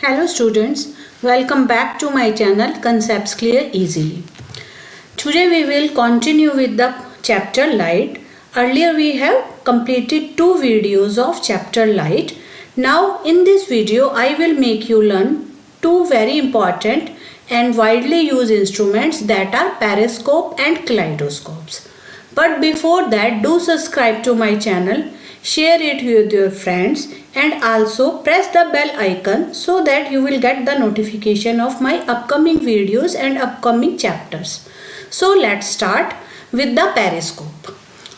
Hello students, welcome back to my channel Concepts Clear Easily. Today we will continue with the chapter Light. Earlier we have completed 2 videos of chapter Light. Now in this video I will make you learn 2 very important and widely used instruments that are periscope and kaleidoscopes. But before that, do subscribe to my channel, share it with your friends and also press the bell icon so that you will get the notification of my upcoming videos and upcoming chapters. So let's start with the periscope.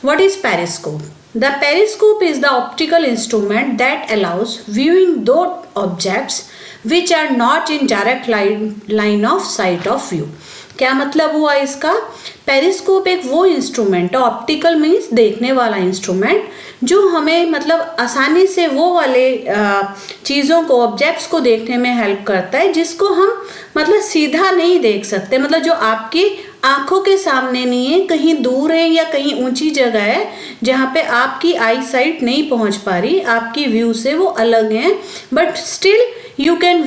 What is periscope? The periscope is the optical instrument that allows viewing those objects which are not in direct line of sight of view. क्या मतलब हुआ इसका? Periscope एक वो instrument है, optical means देखने वाला instrument, जो हमें मतलब आसानी से वो वाले चीज़ों को, ऑब्जेक्ट्स को देखने में हेल्प करता है जिसको हम मतलब सीधा नहीं देख सकते, मतलब जो आपकी आंखों के सामने नहीं है, कहीं दूर है या कहीं ऊंची जगह है जहाँ पे आपकी आई साइट नहीं पहुँच पा रही, आपकी व्यू से वो अलग हैं, but still you can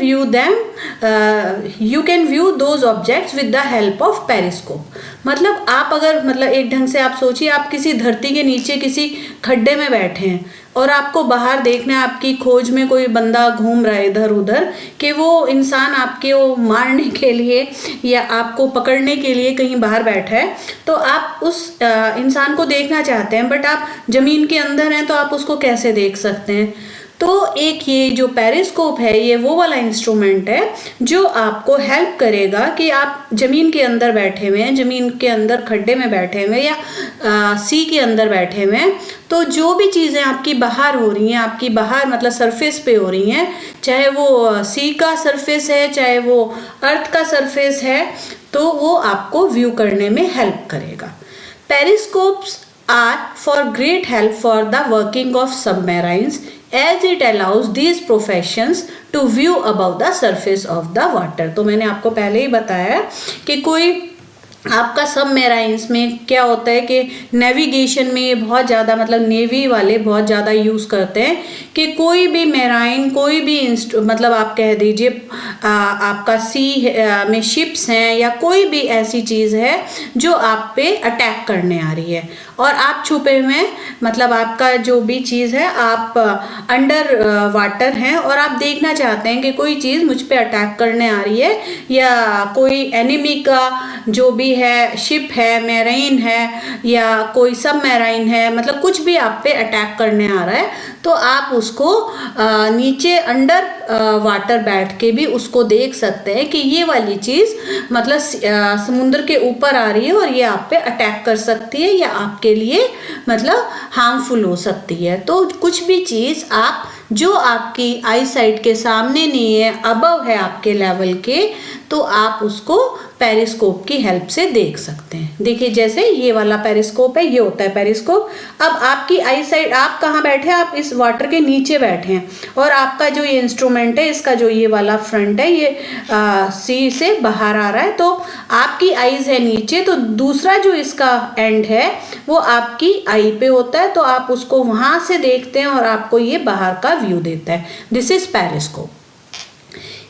view those objects with the help of periscope. मतलब आप अगर मतलब एक ढंग से आप सोचिए, आप किसी धरती के नीचे किसी खड्डे में बैठे हैं और आपको बाहर देखना है, आपकी खोज में कोई बंदा घूम रहा है इधर उधर, कि वो इंसान आपके वो मारने के लिए या आपको पकड़ने के लिए कहीं बाहर बैठा है, तो आप उस इंसान को देखना चाहते हैं, बट आप ज़मीन के अंदर हैं तो आप उसको कैसे देख सकते हैं? तो एक ये जो पेरिस्कोप है, ये वो वाला इंस्ट्रूमेंट है जो आपको हेल्प करेगा कि आप ज़मीन के अंदर बैठे हुए हैं, ज़मीन के अंदर खड्डे में बैठे हुए या सी के अंदर बैठे हुए हैं, तो जो भी चीज़ें आपकी बाहर हो रही हैं, आपकी बाहर मतलब सरफेस पे हो रही हैं, चाहे वो सी का सरफेस है, चाहे वो अर्थ का सरफेस है, तो वो आपको व्यू करने में हेल्प करेगा. पेरिस्कोप्स are for great help for the working of submarines as it allows these professions to view above the surface of the water. तो मैंने आपको पहले ही बताया कि कोई आपका सबमरीन्स में क्या होता है कि नेविगेशन में ये बहुत ज़्यादा मतलब नेवी वाले बहुत ज़्यादा यूज़ करते हैं कि कोई भी मेराइन, कोई भी मतलब आप कह दीजिए आपका सी में शिप्स हैं या कोई भी ऐसी चीज़ है जो आप पे अटैक करने आ रही है और आप छुपे हुए, मतलब आपका जो भी चीज़ है, आप अंडर वाटर हैं और आप देखना चाहते हैं कि कोई चीज़ मुझ पे अटैक करने आ रही है या कोई एनिमी का जो भी है, शिप है, मेराइन है या कोई सब मेराइन है, मतलब कुछ भी आप पे अटैक करने आ रहा है, तो आप उसको नीचे अंडर वाटर बैठ के भी उसको देख सकते हैं कि ये वाली चीज़ मतलब समुद्र के ऊपर आ रही है और ये आप पे अटैक कर सकती है या आपके लिए मतलब हार्मफुल हो सकती है. तो कुछ भी चीज़ आप जो आपकी आई साइट के सामने नहीं है, अबव है आपके लेवल के, तो आप उसको पेरिस्कोप की हेल्प से देख सकते हैं. देखिए जैसे ये वाला पेरिस्कोप है, ये होता है पेरिस्कोप. अब आपकी आई साइट, आप कहाँ बैठे हैं? आप इस वाटर के नीचे बैठे हैं और आपका जो ये इंस्ट्रूमेंट है, इसका जो ये वाला फ्रंट है, ये सी से बाहर आ रहा है, तो आपकी आईज है नीचे, तो दूसरा जो इसका एंड है वो आपकी आई पे होता है, तो आप उसको वहाँ से देखते हैं और आपको ये बाहर का व्यू देता है. This is periscope.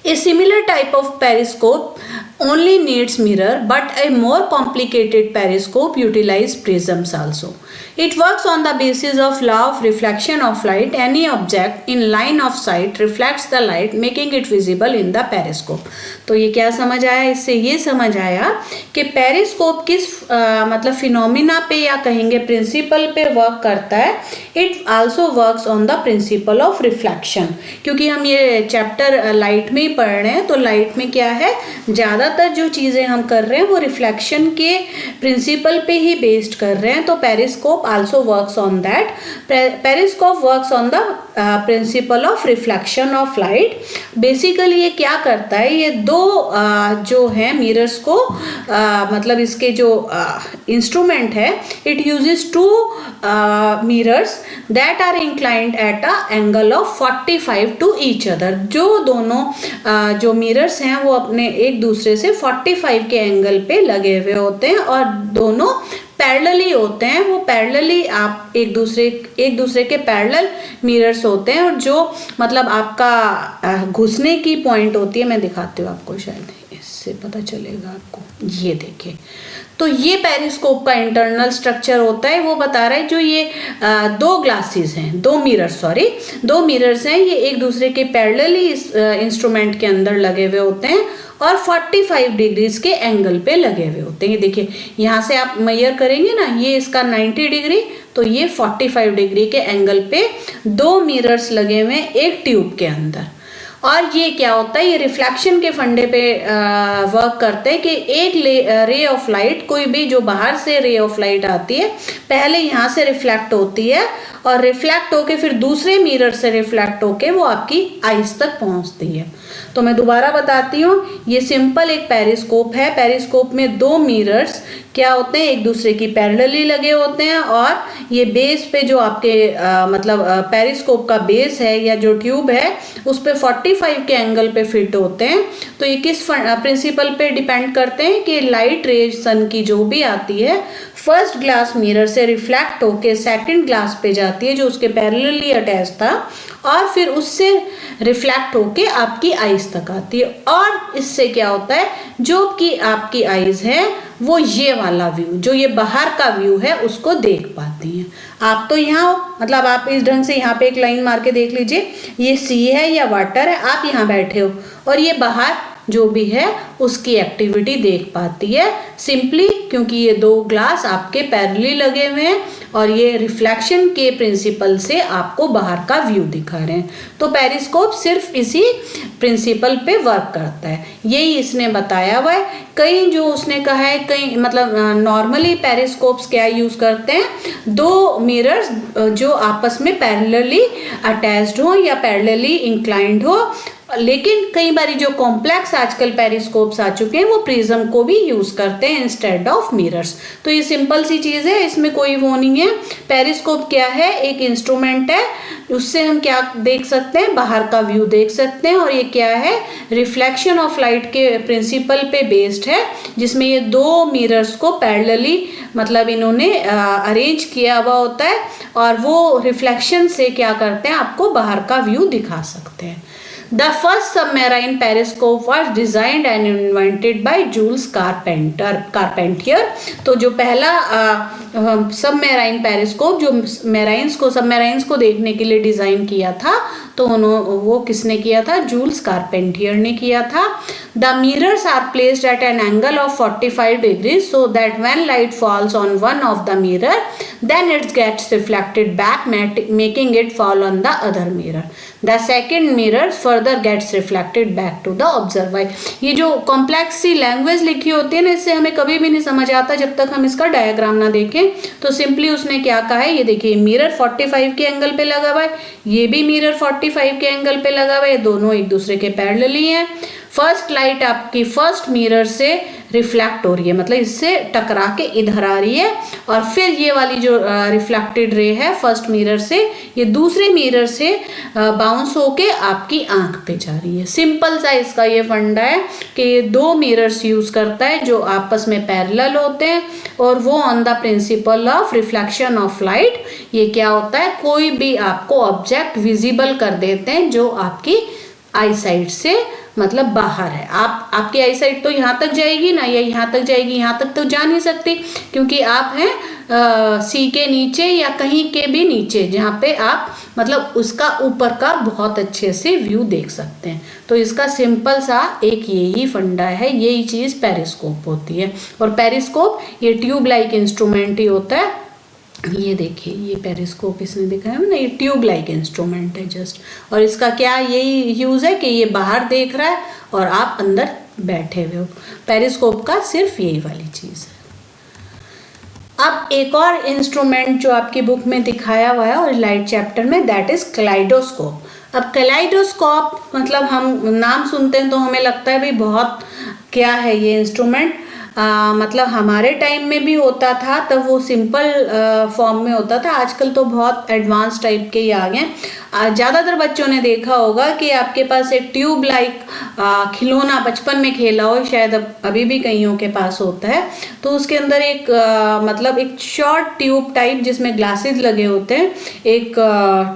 A similar type of periscope only needs mirror, but a more complicated periscope utilizes prisms also. It works on the basis of law of reflection of light. Any object in line of sight reflects the light, making it visible in the periscope. तो ये क्या समझ आया? इससे ये समझ आया कि पेरिस्कोप किस मतलब फिनोमिना पे या कहेंगे प्रिंसिपल पे वर्क करता है. It also works on the principle of reflection. क्योंकि हम ये चैप्टर लाइट में ही पढ़ रहे हैं, तो लाइट में क्या है, ज़्यादातर जो चीज़ें हम कर रहे हैं वो रिफ्लेक्शन के प्रिंसिपल पे ही बेस्ड कर रहे हैं. तो periscope also works on that. Periscope works on the principle of reflection of light. Basically ये क्या करता है, ये दो जो है मिरर्स को मतलब इसके जो इंस्ट्रूमेंट है, it uses two mirrors that are inclined at a angle of 45 to each other. जो दोनों जो मिरर्स हैं वो अपने एक दूसरे से 45 के एंगल पे लगे हुए होते हैं और दोनों पैरेलली होते हैं, वो पैरेलली आप एक दूसरे के पैरेलल मिरर्स होते हैं, और जो मतलब आपका घुसने की पॉइंट होती है, मैं दिखाती हूँ आपको, शायद इससे पता चलेगा आपको, ये देखिए। तो ये पेरिस्कोप का इंटरनल स्ट्रक्चर होता है, वो बता रहा है जो ये दो ग्लासेस हैं, दो मिरर्स हैं, ये एक दूसरे के पैरेलली इंस्ट्रूमेंट के अंदर लगे हुए होते हैं और 45 डिग्रीज के एंगल पे लगे हुए होते हैं। ये देखिए, यहाँ से आप मेजर करेंगे ना, ये इसका 90 डिग्री, तो ये 45 डिग्री के एंगल पे दो मिरर्स लगे हुए हैं एक ट्यूब के अंदर। और ये क्या होता है, ये रिफ्लेक्शन के फंडे पे वर्क करते हैं कि एक रे ऑफ लाइट, कोई भी जो बाहर से रे ऑफ लाइट आती है, पहले यहाँ से रिफ्लेक्ट होती है और रिफ्लेक्ट होके फिर दूसरे मिरर से रिफ्लेक्ट होके वो आपकी आईज तक पहुँचती है। तो मैं दोबारा बताती हूँ, ये सिंपल एक पेरिस्कोप है। पेरिस्कोप में दो मिरर्स क्या होते हैं, एक दूसरे की पैरेलली लगे होते हैं, और ये बेस पे जो आपके मतलब पेरिस्कोप का बेस है या जो ट्यूब है उस पे 45 के एंगल पे फिट होते हैं। तो ये किस प्रिंसिपल पे डिपेंड करते हैं कि लाइट रेज सन की जो भी आती है फर्स्ट ग्लास मिरर से रिफ्लेक्ट होके सेकंड ग्लास पे जाती है जो उसके पैरेलली अटैच था, और फिर उससे रिफ्लेक्ट होके आपकी आईज तक आती है। और इससे क्या होता है, जो कि आपकी आईज है वो ये वाला व्यू, जो ये बाहर का व्यू है, उसको देख पाती हैं। आप तो यहाँ मतलब आप इस ढंग से यहाँ पे एक लाइन मार के देख लीजिए, ये सी है या वाटर है, आप यहाँ बैठे हो और ये बाहर जो भी है उसकी एक्टिविटी देख पाती है, सिंपली क्योंकि ये दो ग्लास आपके पैरेलली लगे हुए हैं और ये रिफ्लेक्शन के प्रिंसिपल से आपको बाहर का व्यू दिखा रहे हैं। तो पेरिस्कोप सिर्फ इसी प्रिंसिपल पे वर्क करता है, यही इसने बताया हुआ है। कई जो उसने कहा है, कई मतलब नॉर्मली पेरिस्कोप्स क्या यूज करते हैं, दो मिरर्स जो आपस में पैरेलली अटैच्ड हो या पैरेलली इंक्लाइंड हो, लेकिन कई बारी जो कॉम्प्लेक्स आजकल पेरिस्कोप्स आ चुके हैं वो प्रिज्म को भी यूज करते हैं इंस्टेड ऑफ मिरर्स। तो ये सिंपल सी चीज है, इसमें कोई वो नहीं है। पेरिस्कोप क्या है, एक इंस्ट्रूमेंट है, उससे हम क्या देख सकते हैं, बाहर का व्यू देख सकते हैं। और ये क्या है, रिफ्लेक्शन ऑफ लाइट के प्रिंसिपल पे बेस्ड है, जिसमें ये दो मिरर्स को पैरेलली मतलब इन्होंने अरेंज किया हुआ होता है और वो रिफ्लेक्शन से क्या करते हैं, आपको बाहर का व्यू दिखा सकते हैं। The first submarine periscope was designed and invented by Jules Carpentier। तो जो पहला सबमेराइन पेरिस्कोप जो सबमेराइंस को देखने के लिए डिजाइन किया था, तो वो किसने किया था, जूल्स कार्पेंटियर ने किया था। The mirrors are placed at an angle of 45 degrees so that when light falls on one of the mirror, then it gets reflected back, making it fall on the other mirror. The second mirror further gets reflected back to the observer। ये जो complex सी language लिखी होती है ना, इससे हमें कभी भी नहीं समझ आता जब तक हम इसका डायग्राम ना देखें। तो सिंपली उसने क्या कहा है, ये देखिए मिरर 45 के एंगल पे लगा हुआ है, ये भी मिरर 45 के एंगल पे लगा हुआ है, दोनों एक दूसरे के पैरेलली हैं। फर्स्ट लाइट आपकी फर्स्ट मिरर से रिफ्लेक्ट हो रही है, मतलब इससे टकरा के इधर आ रही है, और फिर ये वाली जो रिफ्लेक्टेड रे है फर्स्ट मिरर से, ये दूसरे मिरर से बाउंस होके आपकी आंख पे जा रही है। सिंपल सा इसका ये फंडा है कि ये दो मिरर्स यूज करता है जो आपस में पैरेलल होते हैं, और वो on the principle of reflection of light, ये क्या होता है, कोई भी आपको ऑब्जेक्ट विजिबल कर देते हैं जो आपकी आई साइड से मतलब बाहर है। आपकी आई साइड तो यहाँ तक जाएगी ना, या यहाँ तक जाएगी, यहाँ तक तो जा नहीं सकती क्योंकि आप हैं सी के नीचे या कहीं के भी नीचे, जहाँ पे आप मतलब उसका ऊपर का बहुत अच्छे से व्यू देख सकते हैं। तो इसका सिंपल सा एक यही फंडा है, यही चीज़ पेरिस्कोप होती है। और पेरिस्कोप ये ट्यूब लाइक इंस्ट्रूमेंट ही होता है। ये देखिए, ये पेरिस्कोप इसने दिखाया है ना, ये ट्यूब लाइक इंस्ट्रूमेंट है जस्ट, और इसका क्या यही यूज़ है कि ये बाहर देख रहा है और आप अंदर बैठे हुए हो। पेरिस्कोप का सिर्फ यही वाली चीज़ है। अब एक और इंस्ट्रूमेंट जो आपकी बुक में दिखाया हुआ है और लाइट चैप्टर में, दैट इज कैलाइडोस्कोप। अब कैलाइडोस्कोप मतलब हम नाम सुनते हैं तो हमें लगता है भाई बहुत क्या है ये इंस्ट्रूमेंट, मतलब हमारे टाइम में भी होता था, तब वो सिंपल फॉर्म में होता था, आजकल तो बहुत एडवांस टाइप के ही आ गए। ज़्यादातर बच्चों ने देखा होगा कि आपके पास एक ट्यूब लाइक खिलौना बचपन में खेला हो, शायद अभी भी कईयों के पास होता है। तो उसके अंदर एक मतलब एक शॉर्ट ट्यूब टाइप जिसमें ग्लासेस लगे होते हैं, एक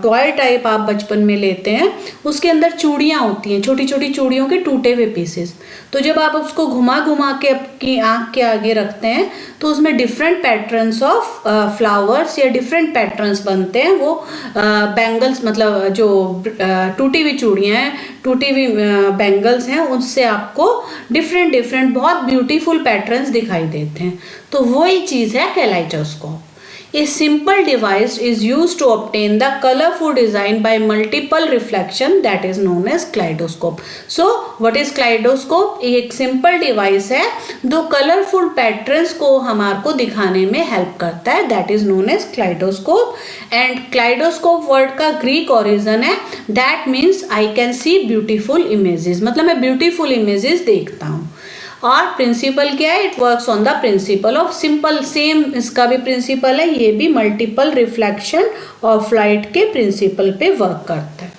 टॉय टाइप आप बचपन में लेते हैं, उसके अंदर चूड़ियाँ होती हैं, छोटी छोटी चूड़ियों के टूटे हुए पीसेस। तो जब आप उसको घुमा घुमा के आपकी आँख के आगे रखते हैं तो उसमें डिफरेंट पैटर्न्स ऑफ फ्लावर्स या डिफरेंट पैटर्न्स बनते हैं। वो बैंगल्स मतलब जो टूटी हुई चूड़ियाँ हैं, टूटी हुई बैंगल्स हैं, उससे आपको डिफरेंट डिफरेंट बहुत ब्यूटीफुल पैटर्न्स दिखाई देते हैं। तो वही चीज़ है kaleidoscope. A simple device is used to obtain the colorful design by multiple reflection, that is known as kaleidoscope. So what is kaleidoscope? एक simple device है जो colorful patterns को हमारे को दिखाने में help करता है, that is known as kaleidoscope. And kaleidoscope word का Greek origin है, that means I can see beautiful images, मतलब मैं beautiful images देखता हूँ। और प्रिंसिपल क्या है? It works on the principle of simple, same इसका भी प्रिंसिपल है, ये भी मल्टीपल रिफ्लेक्शन ऑफ लाइट के प्रिंसिपल पे वर्क करता है।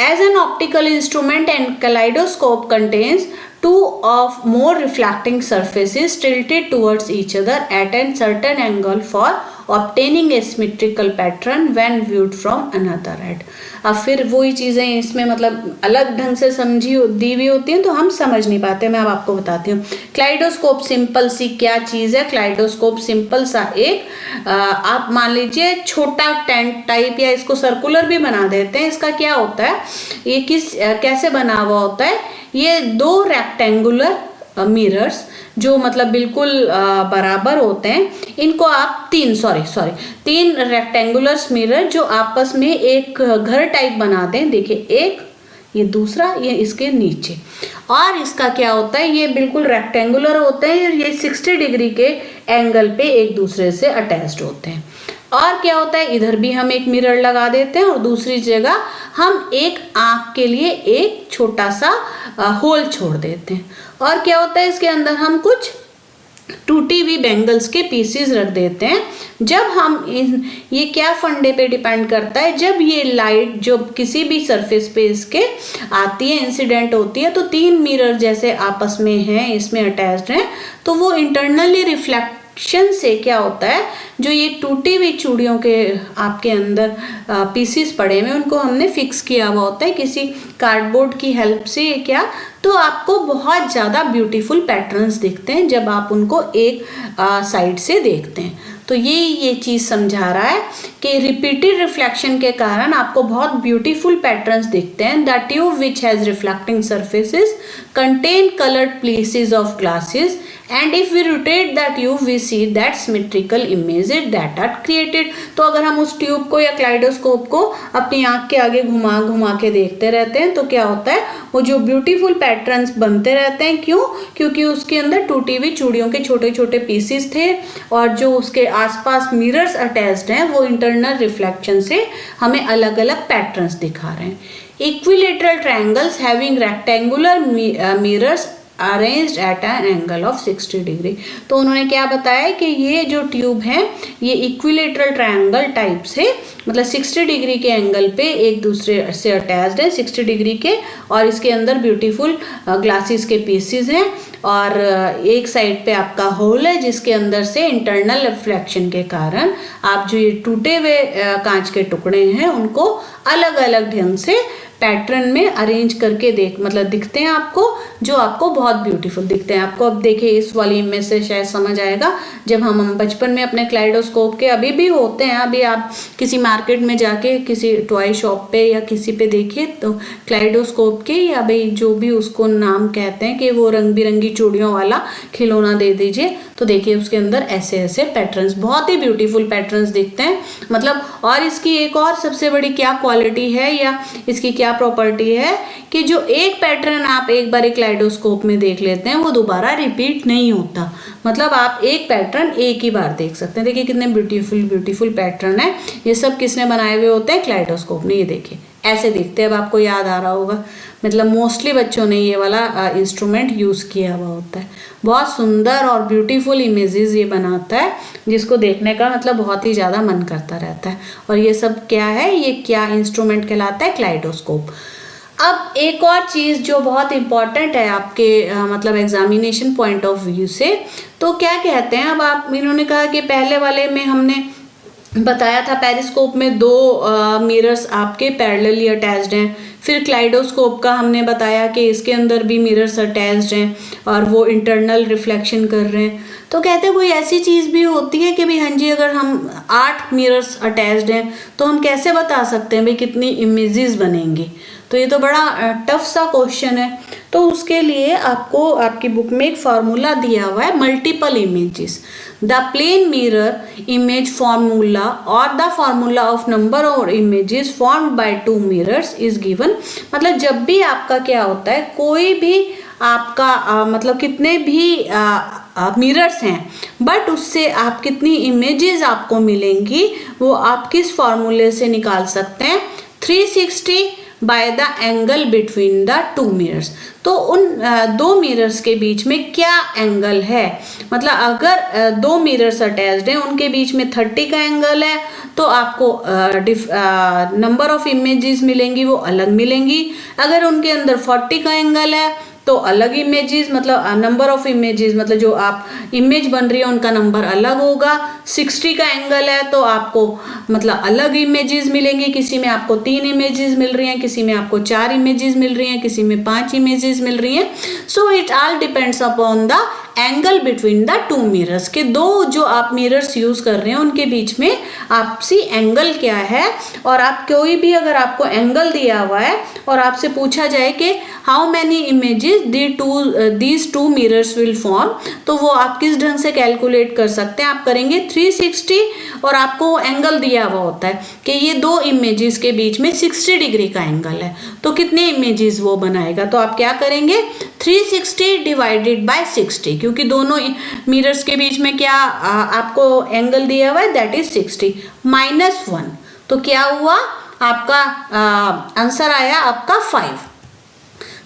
As an optical instrument and kaleidoscope contains two of more reflecting surfaces tilted towards each other at a certain angle for obtaining a symmetrical pattern when viewed from another end. अब फिर वही चीज़ें इसमें मतलब अलग ढंग से समझी दी हुई होती हैं तो हम समझ नहीं पाते। मैं अब आपको बताती हूँ क्लाइडोस्कोप सिंपल सी क्या चीज़ है। क्लाइडोस्कोप सिंपल सा एक आप मान लीजिए छोटा टेंट टाइप या इसको सर्कुलर भी बना देते हैं। इसका क्या होता है, ये कैसे बना हुआ होता है, ये दो रेक्टेंगुलर मिरर्स जो मतलब बिल्कुल बराबर होते हैं, इनको आप तीन रेक्टेंगुलर मिरर जो आपस में एक घर टाइप बनाते हैं। देखिए एक, ये दूसरा, ये इसके नीचे। और इसका क्या होता है, ये बिल्कुल रेक्टेंगुलर होते हैं, ये 60 डिग्री के एंगल पे एक दूसरे से अटैच्ड होते हैं। और क्या होता है, इधर भी हम एक मिरर लगा देते हैं और दूसरी जगह हम एक आँख के लिए एक छोटा सा होल छोड़ देते हैं। और क्या होता है, इसके अंदर हम कुछ टूटी हुई बैंगल्स के पीसेस रख देते हैं। जब हम ये क्या फंडे पे डिपेंड करता है, जब ये लाइट जो किसी भी सरफेस पे इसके आती है, इंसिडेंट होती है, तो तीन मिरर जैसे आपस में हैं, इसमें अटैच्ड हैं, तो वो इंटरनली रिफ्लेक्शन से क्या होता है, जो ये टूटी हुई चूड़ियों के आपके अंदर पीसीस पड़े हुए उनको हमने फिक्स किया हुआ होता है किसी कार्डबोर्ड की हेल्प से। क्या, तो आपको बहुत ज़्यादा ब्यूटीफुल पैटर्न्स दिखते हैं जब आप उनको एक साइड से देखते हैं। तो ये चीज़ समझा रहा है कि रिपीटेड रिफ्लेक्शन के कारण आपको बहुत ब्यूटीफुल पैटर्न्स दिखते हैं। The tube which has reflecting surfaces contain coloured pieces of glasses and if we rotate the tube we see that symmetrical images that are created। तो अगर हम उस ट्यूब को या क्लाइडोस्कोप को अपनी आँख के आगे घुमा घुमा के देखते रहते हैं तो क्या होता है, वो जो ब्यूटीफुल पैटर्न्स बनते रहते हैं। क्यों? क्योंकि उसके अंदर टूटी हुई चूड़ियों के छोटे छोटे पीसेस थे और जो उसके आसपास मिरर्स अटैच्ड हैं वो इंटरनल रिफ्लेक्शन से हमें अलग अलग पैटर्न्स दिखा रहे हैं। Equilateral triangles having rectangular mirrors arranged at an angle of 60 degree. तो उन्होंने क्या बताया कि ये जो ट्यूब है ये इक्विलेटरल ट्रायंगल टाइप से मतलब 60 डिग्री के एंगल पे एक दूसरे से अटैच्ड है 60 डिग्री के, और इसके अंदर ब्यूटीफुल ग्लासेस के पीसेस हैं और एक साइड पे आपका होल है जिसके अंदर से इंटरनल रिफ्लेक्शन के कारण आप जो ये टूटे हुए कांच के टुकड़े हैं उनको अलग अलग ढंग से पैटर्न में अरेंज करके दिखते हैं आपको, जो आपको बहुत ब्यूटीफुल दिखते हैं। आपको अब देखिए इस वाली में से शायद समझ आएगा, जब हम बचपन में अपने क्लाइडोस्कोप के अभी भी होते हैं, अभी आप किसी मार्केट में जाके किसी टॉय शॉप पे या किसी पे देखिए तो क्लाइडोस्कोप के या भाई जो भी उसको नाम कहते हैं कि वो रंग बिरंगी चूड़ियों वाला खिलौना दे दीजिए, तो देखिए उसके अंदर ऐसे ऐसे पैटर्न्स, बहुत ही ब्यूटीफुल पैटर्न्स दिखते हैं। मतलब और इसकी एक और सबसे बड़ी क्या क्वालिटी है या इसकी क्या प्रॉपर्टी है कि जो एक पैटर्न आप एक बार क्लाइडोस्कोप में देख लेते हैं वो दोबारा रिपीट नहीं होता। मतलब आप एक पैटर्न एक ही बार देख सकते हैं। देखिए कितने ब्यूटीफुल पैटर्न है, ये सब किसने बनाए हुए होते हैं, क्लाइडोस्कोप ने। ये देखिए ऐसे दिखते हैं। अब आपको याद आ रहा होगा, मतलब मोस्टली बच्चों ने ये वाला इंस्ट्रूमेंट यूज़ किया हुआ होता है। बहुत सुंदर और ब्यूटीफुल इमेजेस ये बनाता है, जिसको देखने का मतलब बहुत ही ज़्यादा मन करता रहता है। और ये सब क्या है, ये क्या इंस्ट्रूमेंट कहलाता है, क्लाइडोस्कोप। अब एक और चीज़ जो बहुत इम्पॉर्टेंट है आपके मतलब एग्जामिनेशन पॉइंट ऑफ व्यू से, तो क्या कहते हैं, अब आप इन्होंने कहा कि पहले वाले में हमने बताया था पेरिस्कोप में दो मिरर्स आपके पैरेलली अटैच्ड हैं। फिर क्लाइडोस्कोप का हमने बताया कि इसके अंदर भी मिरर्स अटैच्ड हैं और वो इंटरनल रिफ्लेक्शन कर रहे हैं। तो कहते हैं कोई ऐसी चीज़ भी होती है कि भाई हाँ जी, अगर हम 8 मिरर्स अटैच्ड हैं तो हम कैसे बता सकते हैं भाई कितनी इमेजेस बनेंगी। तो ये तो बड़ा टफ सा क्वेश्चन है। तो उसके लिए आपको आपकी बुक में एक फार्मूला दिया हुआ है, multiple images. The plane mirror image formula और द फार्मूला ऑफ नंबर और images formed by 2 mirrors is given. मतलब जब भी आपका क्या होता है, कोई भी आपका मतलब कितने भी मिरर्स हैं, बट उससे आप कितनी इमेजेस आपको मिलेंगी वो आप किस फार्मूले से निकाल सकते हैं, 360 by the angle between the 2 mirrors. तो उन 2 मिरर्स के बीच में क्या एंगल है, मतलब अगर 2 मिरर्स अटैच्ड हैं उनके बीच में 30 का एंगल है तो आपको नंबर ऑफ इमेजेस मिलेंगी वो अलग मिलेंगी। अगर उनके अंदर 40 का एंगल है तो अलग इमेजेस, मतलब नंबर ऑफ इमेजेस, मतलब जो आप इमेज बन रही है उनका नंबर अलग होगा। 60 का एंगल है तो आपको मतलब अलग इमेजेस मिलेंगी, किसी में आपको 3 इमेजेस मिल रही हैं, किसी में आपको 4 इमेजेस मिल रही हैं, किसी में 5 इमेजेस मिल रही हैं। So it all depends upon the angle between the 2 mirrors, के दो जो आप मिरर्स यूज कर रहे हैं उनके बीच में आपसी एंगल क्या है। और आप कोई भी अगर आपको एंगल दिया हुआ है और आपसे पूछा जाए कि how many images these two mirrors will form, तो वो आप किस ढंग से कैलकुलेट कर सकते हैं, आप करेंगे 360 और आपको एंगल दिया हुआ होता है कि ये 2 इमेजेस के बीच में 60 डिग्री का एंगल है, तो कितने इमेजेस वो बनाएगा। तो आप क्या करेंगे, 360 डिवाइडेड बाय 60, क्योंकि दोनों मिरर्स के बीच में क्या आपको एंगल दिया हुआ है, दैट इज 60 -1। तो क्या हुआ, आपका आंसर आया आपका 5।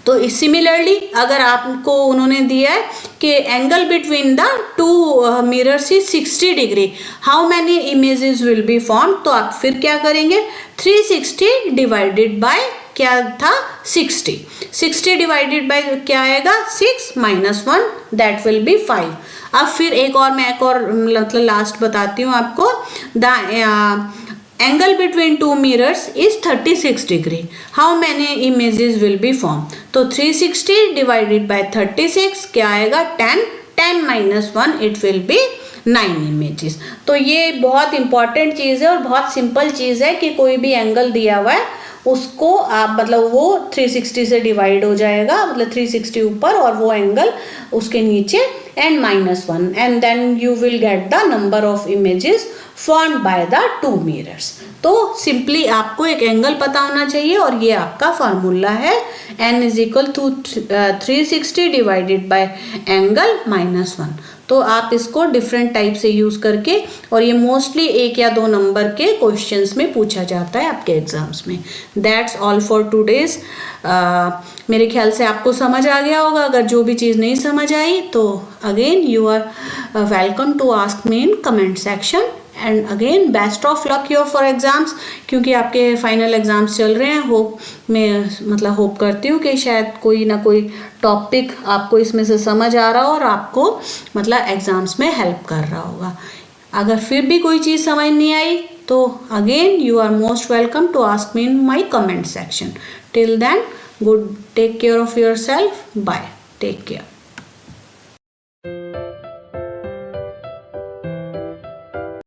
तो सिमिलरली अगर आपको उन्होंने दिया है कि angle between the 2 mirrors is 60 degree, how many images will be form, तो आप फिर क्या करेंगे, 360 डिवाइडेड बाय क्या था 60 डिवाइडेड बाय क्या आएगा 6 -1, दैट विल बी 5। अब फिर एक और मतलब लास्ट बताती हूँ आपको, the angle between 2 mirrors is 36 degree, how many images will be form. तो 360 डिवाइडेड बाय 36 क्या आएगा 10 -1, इट विल बी 9 इमेजेस। तो ये बहुत इंपॉर्टेंट चीज़ है और बहुत सिंपल चीज़ है कि कोई भी एंगल दिया हुआ है उसको आप मतलब वो 360 से डिवाइड हो जाएगा, मतलब 360 ऊपर और वो एंगल उसके नीचे and -1, and then you will get the number of images formed by the 2 mirrors. तो सिंपली आपको एक एंगल पता होना चाहिए और ये आपका फार्मूला है, n is equal to 360 divided by angle -1। तो आप इसको डिफरेंट टाइप से यूज़ करके, और ये मोस्टली 1 या 2 नंबर के क्वेश्चंस में पूछा जाता है आपके एग्जाम्स में। That's all for today's. मेरे ख्याल से आपको समझ आ गया होगा। अगर जो भी चीज़ नहीं समझ आई तो again you are welcome to ask me in comment section. And again best of luck your for exams, क्योंकि आपके फाइनल एग्ज़ाम्स चल रहे हैं। मैं मतलब होप करती हूँ कि शायद कोई ना कोई टॉपिक आपको इसमें से समझ आ रहा हो और आपको मतलब एग्ज़ाम्स में हेल्प कर रहा होगा। अगर फिर भी कोई चीज़ समझ नहीं आई तो again you are most welcome to ask me in my comment section. Till then, good, take care of yourself, bye, take care.